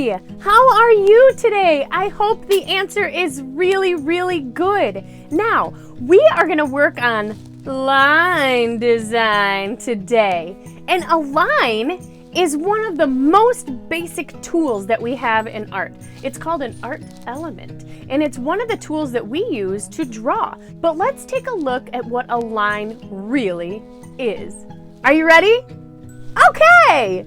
Hey, how are you today? I hope the answer is really, really good. Now, we are going to work on line design today. And a line is one of the most basic tools that we have in art. It's called an art element, and it's one of the tools that we use to draw. But let's take a look at what a line really is. Are you ready? Okay!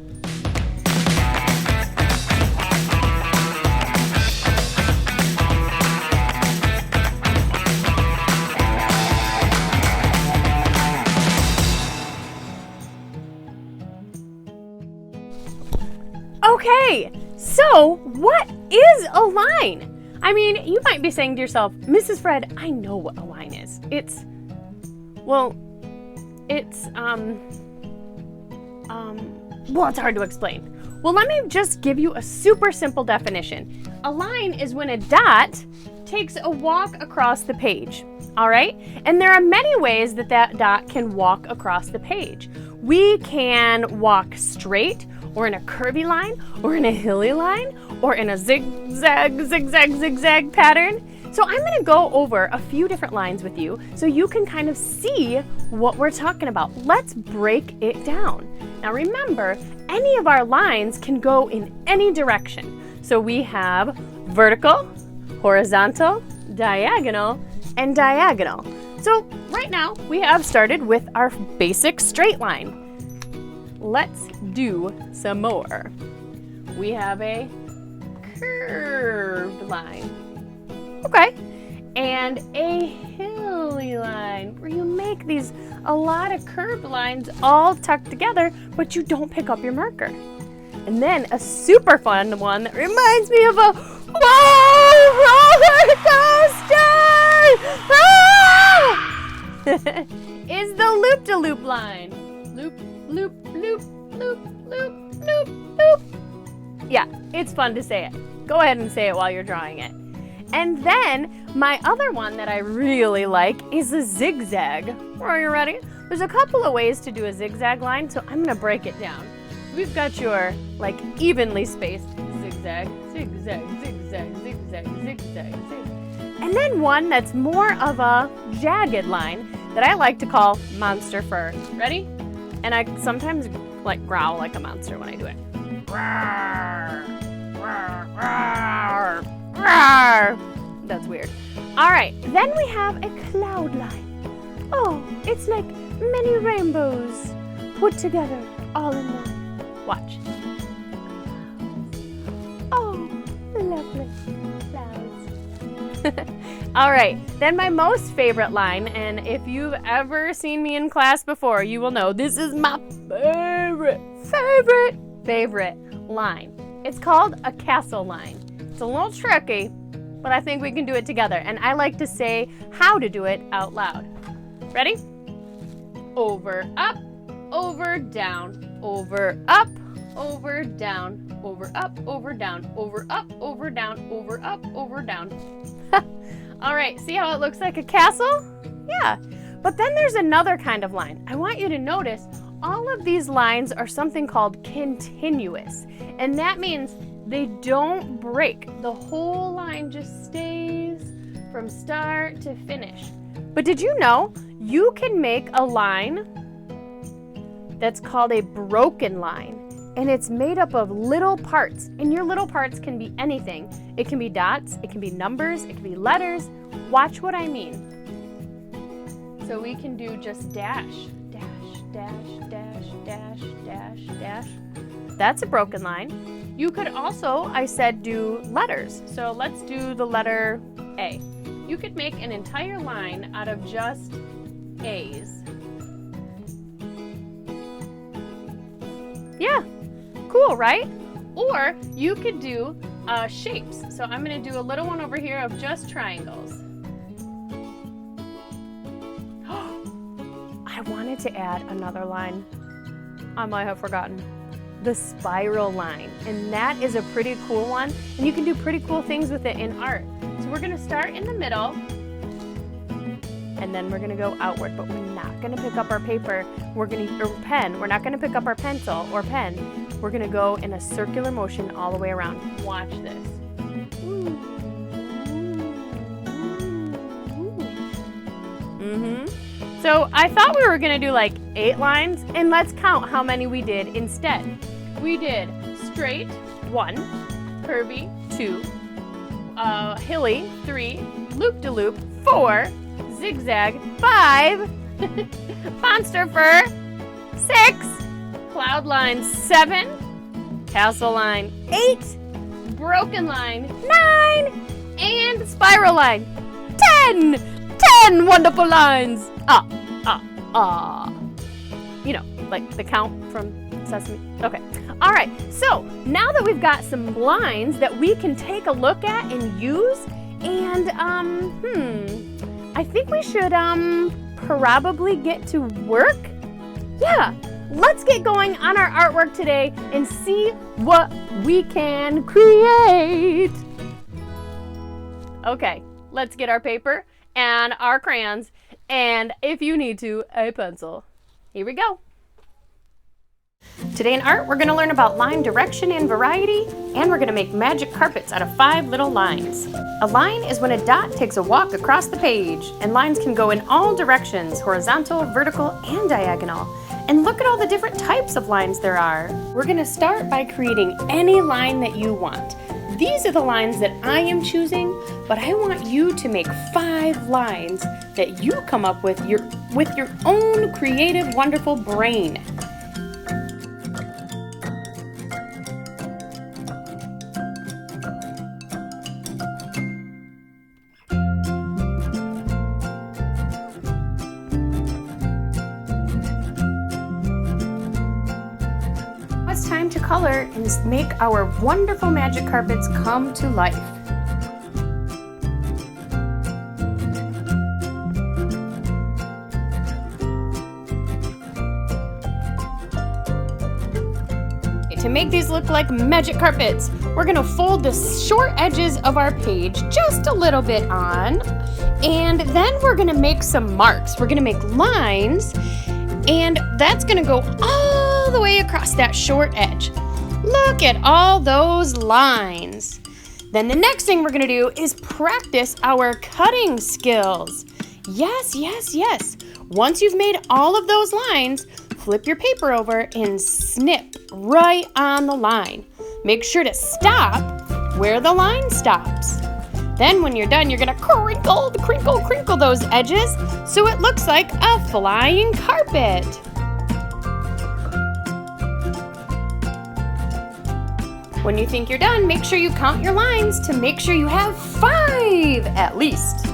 Okay, so what is a line? I mean, you might be saying to yourself, Mrs. Fred, I know what a line is. It's hard to explain. Well, let me just give you a super simple definition. A line is when a dot takes a walk across the page, all right? And there are many ways that that dot can walk across the page. We can walk straight, or in a curvy line, or in a hilly line, or in a zigzag pattern. So I'm gonna go over a few different lines with you so you can kind of see what we're talking about. Let's break it down. Now remember, any of our lines can go in any direction. So we have vertical, horizontal, diagonal, and diagonal. So right now we have started with our basic straight line. Let's do some more. We have a curved line. Okay. And a hilly line where you make a lot of curved lines all tucked together, but you don't pick up your marker. And then a super fun one that reminds me of a roller coaster is the loop-de-loop line. Loop, loop, loop, loop, loop, loop, loop. Yeah, it's fun to say it. Go ahead and say it while you're drawing it. And then my other one that I really like is a zigzag. Are you ready? There's a couple of ways to do a zigzag line, so I'm gonna break it down. We've got your evenly spaced zigzag, zigzag, zigzag, zigzag, zigzag, zigzag. And then one that's more of a jagged line that I like to call monster fur. Ready? And I sometimes growl like a monster when I do it. Rawr, rawr, rawr, rawr. That's weird. All right, then we have a cloud line. Oh, it's like many rainbows put together all in one. Watch. Oh, lovely clouds. All right, then my most favorite line, and if you've ever seen me in class before, you will know this is my favorite line. It's called a castle line. It's a little tricky, but I think we can do it together. And I like to say how to do it out loud. Ready? Over, up, over, down, over, up, over, down, over, up, over, down, over, up, over, down, over, up, over, down. All right, see how it looks like a castle? Yeah, but then there's another kind of line. I want you to notice all of these lines are something called continuous, and that means they don't break. The whole line just stays from start to finish. But did you know you can make a line that's called a broken line, and it's made up of little parts, and your little parts can be anything. It can be dots, it can be numbers, it can be letters. Watch what I mean. So we can do just dash, dash, dash, dash, dash, dash, dash. That's a broken line. You could also, I said, do letters. So let's do the letter A. You could make an entire line out of just A's. Yeah, cool, right? Or you could do shapes. So I'm gonna do a little one over here of just triangles. I wanted to add another line. I might have forgotten. The spiral line. And that is a pretty cool one. And you can do pretty cool things with it in art. So we're gonna start in the middle, and then we're gonna go outward, but we're not gonna pick up our paper. Or pen. We're not gonna pick up our pencil or pen. we're gonna go in a circular motion all the way around. Watch this. So I thought we were gonna do like 8 lines, and let's count how many we did instead. We did straight, 1, curvy, 2, hilly, 3, loop-de-loop, 4, zigzag, 5, monster fur, 6, cloud line, 7, castle line, 8, broken line, 9, and spiral line, 10! 10 wonderful lines! You know, like the count from Sesame. Okay. All right. So now that we've got some lines that we can take a look at and use, and I think we should probably get to work. Yeah. Let's get going on our artwork today and see what we can create. Okay. Let's get our paper and our crayons, and if you need to, a pencil. Here we go. Today in art, we're gonna learn about line direction and variety, and we're gonna make magic carpets out of 5 little lines. A line is when a dot takes a walk across the page, and lines can go in all directions, horizontal, vertical, and diagonal. And look at all the different types of lines there are. We're gonna start by creating any line that you want. These are the lines that I am choosing, but I want you to make 5 lines that you come up with your own creative, wonderful brain. It's time to color and make our wonderful magic carpets come to life. To make these look like magic carpets, we're gonna fold the short edges of our page just a little bit on, and then we're gonna make some marks. We're gonna make lines, and that's gonna go all the way across that short edge. Look at all those lines. Then the next thing we're gonna do is practice our cutting skills. Yes, yes, yes. Once you've made all of those lines, flip your paper over and snip right on the line. Make sure to stop where the line stops. Then when you're done, you're gonna crinkle those edges so it looks like a flying carpet. When you think you're done, make sure you count your lines to make sure you have 5 at least.